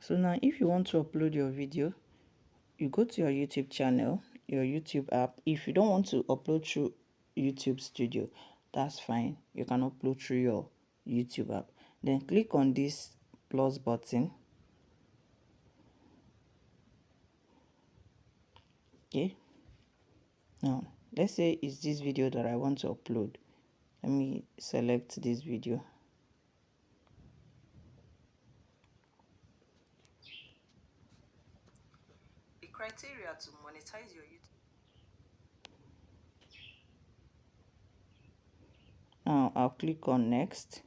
So now if you want to upload your video, you go to your YouTube channel, your YouTube app. If you don't want to upload through YouTube Studio, that's fine. You can upload through your YouTube app. Then click on this plus button. Okay. Now let's say it's this video that I want to upload. Let me select this video. The criteria to monetize your YouTube. Now I'll click on next.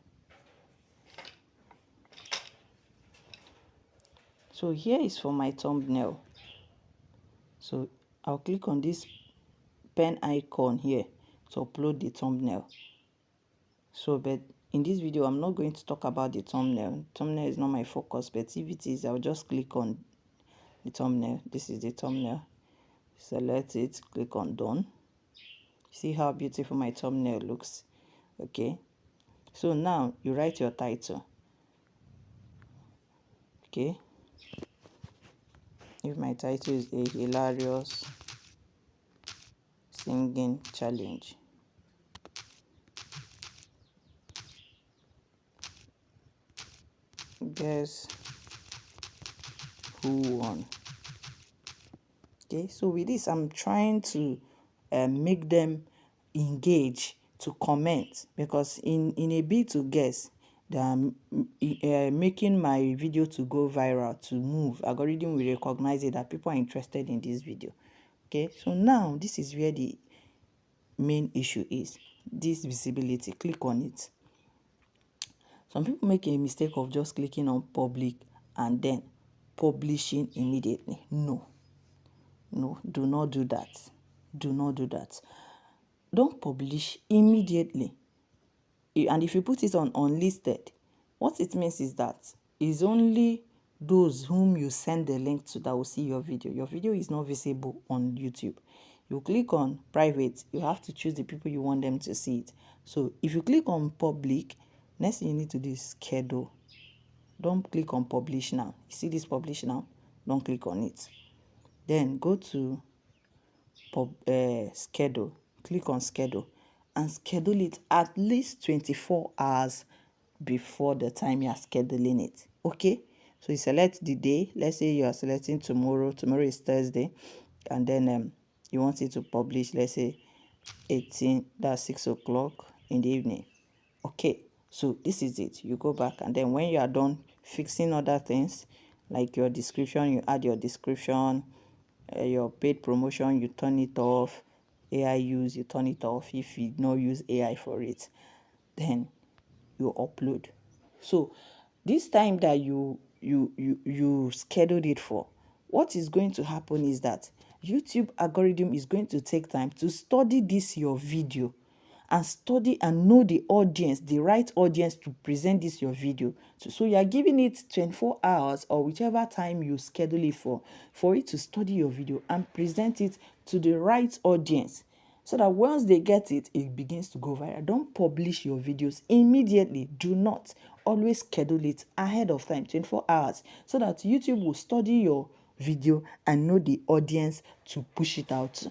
So here is for my thumbnail. So I'll click on this pen icon here to upload the thumbnail. So but in this video I'm not going to talk about the thumbnail. Thumbnail is not my focus, but if it is, I'll just click on the thumbnail. This is the thumbnail. Select it, click on done. See how beautiful my thumbnail looks. Okay, so now you write your title. Okay, if my title is a hilarious singing challenge, guess who won? Okay, so with this I'm trying to make them engage, to comment, because in a bid to guess, they are making my video to go viral, to move. Algorithm will recognize it that people are interested in this video. Okay, so now this is where the main issue is. This visibility, click on it. Some people make a mistake of just clicking on public and then publishing immediately. No, do not do that. Do not do that. Don't publish immediately. And if you put it on unlisted, what it means is that it's only those whom you send the link to that will see your video. Your video is not visible on YouTube. You click on private, you have to choose the people you want them to see it. So if you click on public, next thing you need to do is schedule. Don't click on publish now. You see this publish now? Don't click on it. Then go to schedule. Click on schedule and schedule it at least 24 hours before the time you are scheduling it. Okay, so you select the day. Let's say you are selecting tomorrow. Tomorrow is Thursday, and then you want it to publish, let's say 18, that's 6 o'clock in the evening. Okay, so this is it. You go back, and then when you are done fixing other things like your description, you add your description. Your paid promotion, you turn it off. AI use, you turn it off. If you don't use AI for it, then you upload. So this time that you scheduled it for, what is going to happen is that YouTube algorithm is going to take time to study this your video, and study and know the audience, the right audience to present this your video. So you are giving it 24 hours or whichever time you schedule it for it to study your video and present it to the right audience, so that once they get it, it begins to go viral. Don't publish your videos immediately. Do not. Always schedule it ahead of time, 24 hours, so that YouTube will study your video and know the audience to push it out.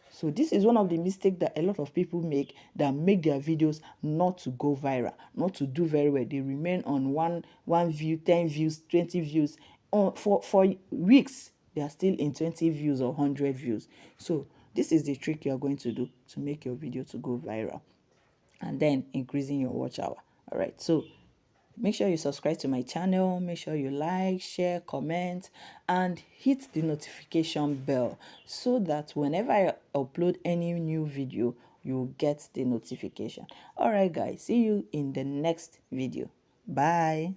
So this is one of the mistakes that a lot of people make, that make their videos not to go viral, not to do very well. They remain on one view, 10 views, 20 views. For weeks, they are still in 20 views or 100 views. So this is the trick you are going to do to make your video to go viral, and then increasing your watch hour. All right, so make sure you subscribe to my channel. Make sure you like, share, comment, and hit the notification bell, so that whenever I upload any new video, you'll get the notification. All right, guys, see you in the next video. Bye.